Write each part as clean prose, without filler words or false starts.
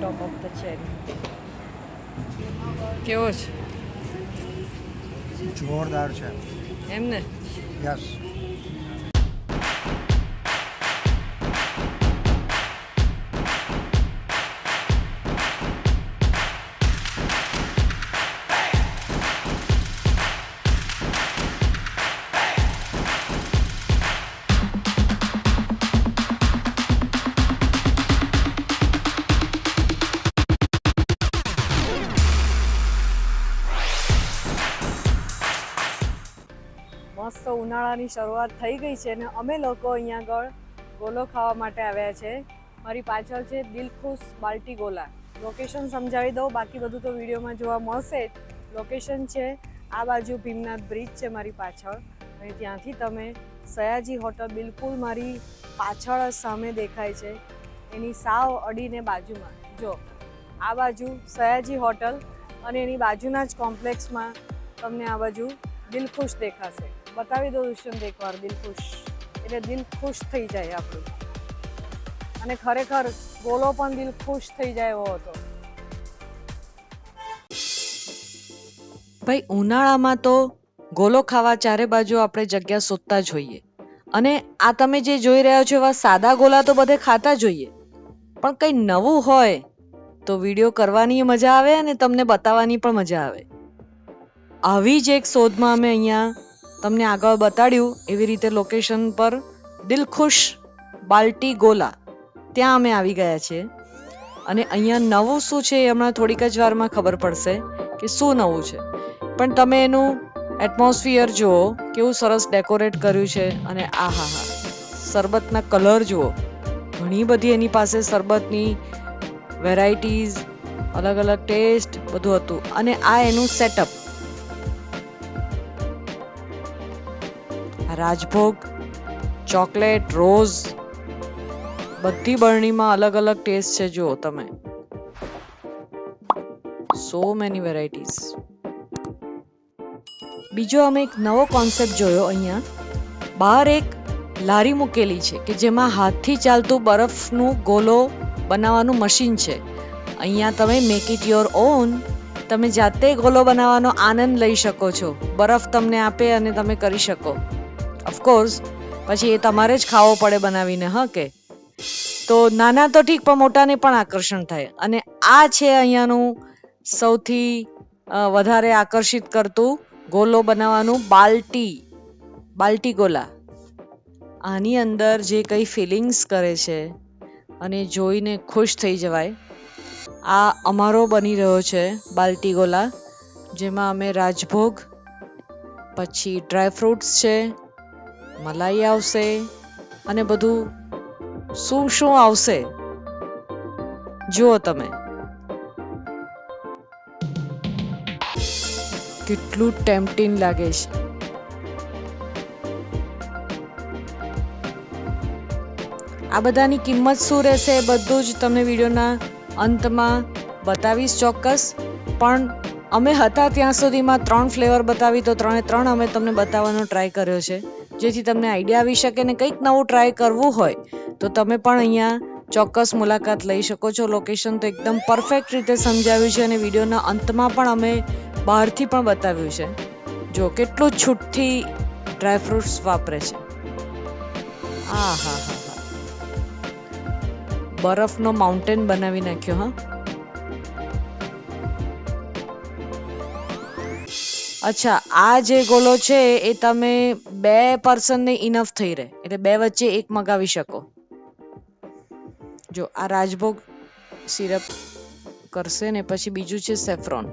Top of the cherry. કેવો છે? જોરદાર છે. એમ ને? યસ. મસ્ત ઉનાળાની શરૂઆત થઈ ગઈ છે ને અમે લોકો અહીંયા આગળ ગોલો ખાવા માટે આવ્યા છે. મારી પાછળ છે દિલખુશ બાલ્ટી ગોલા. લોકેશન સમજાવી દઉં, બાકી બધું તો વિડીયોમાં જોવા મળશે જ. લોકેશન છે આ બાજુ ભીમનાથ બ્રિજ છે મારી પાછળ, અને ત્યાંથી તમે સયાજી હોટલ બિલકુલ મારી પાછળ જ સામે દેખાય છે, એની સાવ અડીને બાજુમાં જો આ બાજુ સયાજી હોટલ અને એની બાજુના જ કોમ્પ્લેક્સમાં તમને આ બાજુ દિલખુશ દેખાશે. બતાવી દો દુષ્યંત એકવાર દિલખુશ, એટલે દિલ ખુશ થઈ જાય આપણું. અને ખરેખર ગોલો પણ દિલ ખુશ થઈ જાય એવો હતો. ભાઈ ઉનાળામાં તો ગોલો ખાવા ચારે બાજુ આપણે જગ્યા શોધતા જ હોઈએ, અને આ તમે જે જોઈ રહ્યા છો એવા સાદા ગોલા તો બધે ખાતા જોઈએ, પણ કંઈ નવું હોય તો વિડીયો કરવાની મજા આવે અને તમને બતાવવાની પણ મજા આવે. આવી જ એક શોધમાં અમે અહીંયા તમને આગળ બતાડ્યું એવી રીતે લોકેશન પર દિલખુશ બાલ્ટી ગોલા ત્યાં અમે આવી ગયા છીએ. અને અહીંયા નવું શું છે એ હમણાં થોડીક જ વારમાં ખબર પડશે કે શું નવું છે. પણ તમે એનું એટમોસ્ફિયર જુઓ, કેવું સરસ ડેકોરેટ કર્યું છે. અને આહાહા, શરબતના કલર જુઓ, ઘણી બધી એની પાસે શરબતની વેરાયટીઝ, અલગ અલગ ટેસ્ટ બધું હતું. અને આ એનું સેટઅપ, રાજભોગ, ચોકલેટ, રોઝ, બધી બરણીમાં અલગ અલગ ટેસ્ટ છે. જુઓ તમે, સો મેની વેરાયટીઝ. બીજો અમે એક નવો કોન્સેપ્ટ જોયો. અહીંયા બહાર એક લારી મૂકેલી છે કે જેમાં હાથથી ચાલતું બરફનું ગોલો બનાવવાનું મશીન છે. અહીંયા તમે મેક ઇટ યોર ઓન, તમે જાતે ગોલો બનાવવાનો આનંદ લઈ શકો છો. બરફ તમને આપે અને તમે કરી શકો. ઓફકોર્સ પછી એ તમારે જ ખાવો પડે બનાવીને, હા કે? તો નાના તો ઠીક, પણ મોટાને પણ આકર્ષણ થાય. અને આ છે અહીંયાનું સૌથી વધારે આકર્ષિત કરતું ગોલો બનાવવાનું બાલ્ટી ગોલા. આની અંદર જે કંઈ ફિલિંગ્સ કરે છે અને જોઈને ખુશ થઈ જવાય. આ અમારો બની રહ્યો છે બાલ્ટી ગોલા, જેમાં અમે રાજભોગ, પછી ડ્રાય ફ્રૂટ્સ છે, મલાઈ આવશે અને બધું શું શું આવશે જુઓ તમે. કેટલું ટેમ્પટિંગ લાગે છે. આ બધાની કિંમત શું રહેશે એ બધું જ તમને વિડીયોના અંતમાં બતાવીશ ચોક્કસ. પણ અમે હતા ત્યાં સુધીમાં 3 ફ્લેવર બતાવી, તો 3 અમે તમને બતાવવાનો ટ્રાય કર્યો છે, જેથી તમને આઈડિયા આવી શકે ને કંઈક નવું ટ્રાય કરવું હોય તો તમે પણ અહીંયા ચોક્કસ મુલાકાત લઈ શકો છો. લોકેશન તો એકદમ પરફેક્ટ રીતે સમજાવ્યું છે અને વિડીયોના અંતમાં પણ અમે બહારથી પણ બતાવ્યું છે. જો કેટલું છૂટથી ડ્રાયફ્રૂટ્સ વાપરે છે. હા હા હા, બરફનો માઉન્ટેન બનાવી નાખ્યો. હા, અચ્છા, આ જે ગોલો છે એ તમે 2 પર્સનને ઇનફ થઈ રહે, એટલે 2 વચ્ચે એક મગાવી શકો. જો આ રાજભોગ સિરપ કરશે ને પછી બીજું છે સેફ્રોન.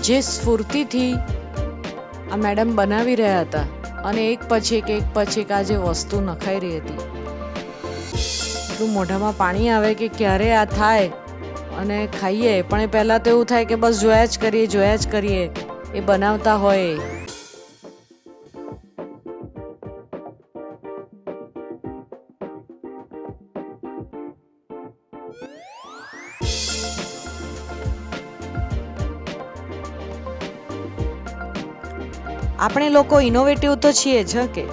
જે સ્ફૂર્તિથી આ મેડમ બનાવી રહ્યા હતા અને એક પછી એક આ જે વસ્તુ નખાઈ રહી હતી, એટલું મોઢામાં પાણી આવે કે ક્યારે આ થાય અને ખાઈએ. પણ એ પહેલા તો એવું થાય કે બસ જોયા જ કરીએ. એ બનાવતા હોય એ. આપણે લોકો ઇનોવેટિવ તો છીએ જ કે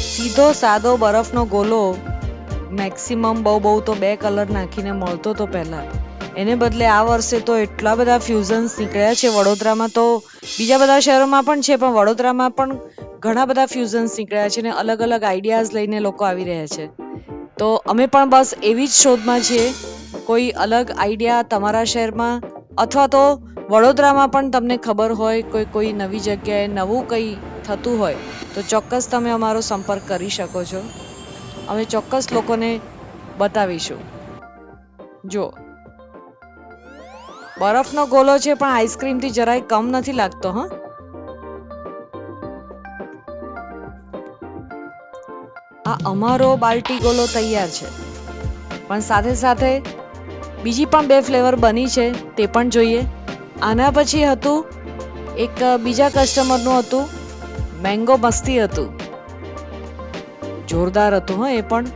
સીધો સાદો બરફનો ગોલો મેક્સિમમ બહુ તો 2 કલર નાખીને મળતો તો પહેલા, એને બદલે આ વર્ષે તો એટલા બધા ફ્યુઝન્સ નીકળ્યા છે. વડોદરામાં તો બીજા બધા શહેરોમાં પણ છે, પણ વડોદરામાં પણ ઘણા બધા ફ્યુઝન્સ નીકળ્યા છે ને અલગ અલગ આઈડિયાઝ લઈને લોકો આવી રહ્યા છે. તો અમે પણ બસ એવી જ શોધમાં છીએ. કોઈ અલગ આઈડિયા તમારા શહેરમાં અથવા તો વડોદરામાં પણ તમને ખબર હોય કોઈ નવી જગ્યાએ નવું કંઈ થતું હોય તો ચોક્કસ તમે અમારો સંપર્ક કરી શકો છો. અમે ચોક્કસ લોકોને બતાવીશું. જો બરફનો ગોલો છે પણ આઈસ્ક્રીમથી જરાય કમ નથી લાગતો. હા, આ અમારો બાલ્ટી ગોલો તૈયાર છે, પણ સાથે સાથે બીજી પણ 2 ફ્લેવર બની છે, તે પણ જોઈએ. આના પછી હતું એક બીજા કસ્ટમરનું હતું મેંગો મસ્તી હતું, જોરદાર હતું. હા, એ પણ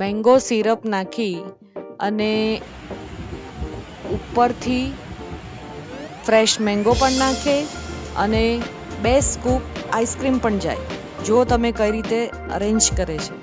મેંગો સિરપ નાખી અને ઉપરથી ફ્રેશ મેંગો પણ નાખે અને 2 સ્કૂપ આઈસ્ક્રીમ પણ જાય. જો તમે કઈ રીતે અરેન્જ કરે છે.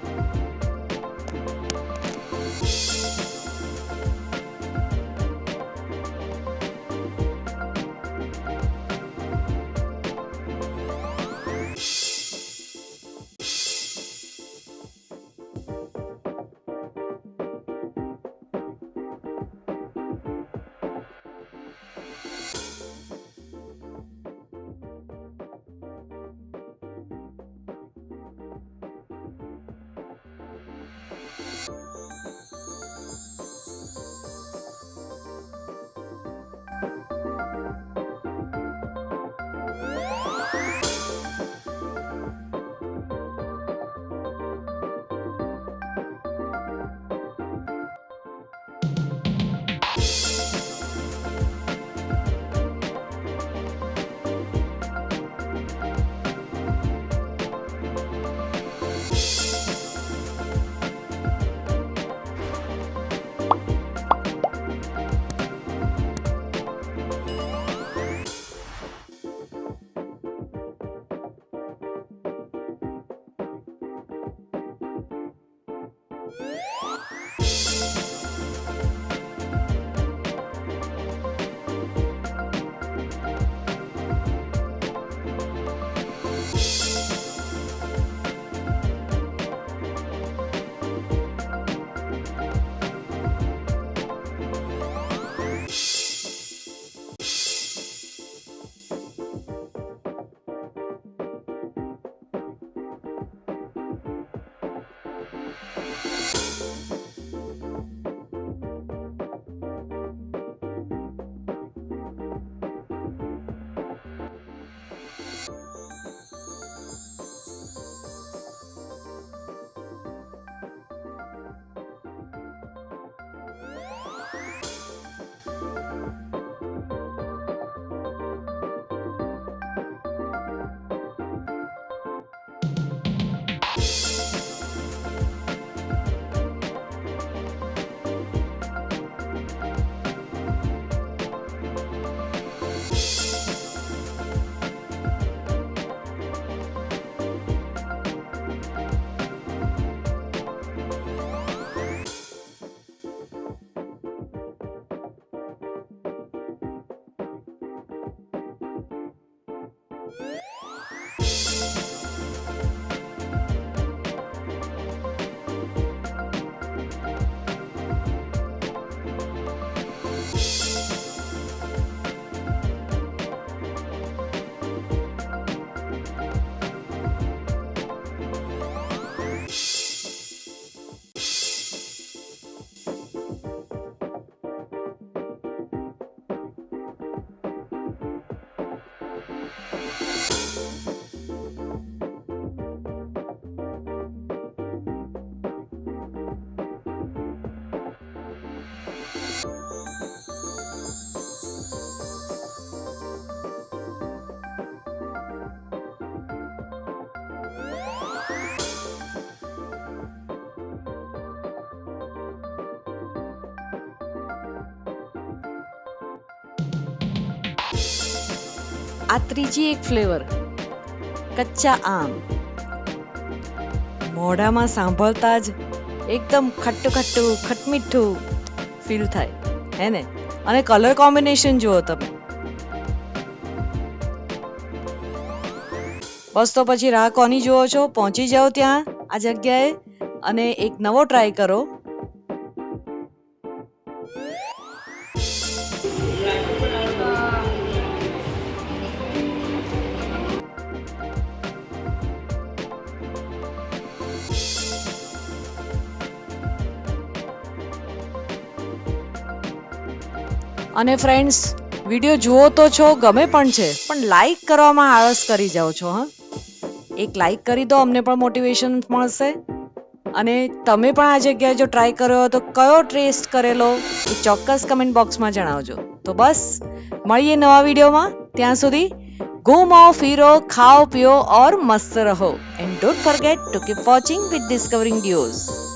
આ ત્રીજી એક ફ્લેવર, કચ્ચા આમ. મોઢામાં સાંભળતા જ એકદમ ખટ્ટું ખટ્ટું ખટમીઠું ફીલ થાય, હે ને? અને કલર કોમ્બિનેશન જુઓ તમે. બસ તો પછી રાહ કોની જુઓ છો? પહોંચી જાઓ ત્યાં આ જગ્યાએ અને એક નવો ટ્રાય કરો. અને ફ્રેન્ડ્સ, વિડીયો જુઓ તો છો, ગમે પણ છે, પણ લાઈક કરવામાં આળસ કરી જાઓ છો. હા, એક લાઈક કરી દો, અમને પણ મોટિવેશન મળશે. અને તમે પણ આ જગ્યાએ જો ટ્રાય કર્યો તો કયો ટેસ્ટ કરેલો એ ચોક્કસ કમેન્ટ બોક્સમાં જણાવજો. તો બસ મળીએ નવા વિડીયોમાં. ત્યાં સુધી ઘૂમો ફિરો, ખાઓ પીઓ ઓર મસ્ત રહો. And don't forget to keep watching with discovering ડીઓઝ.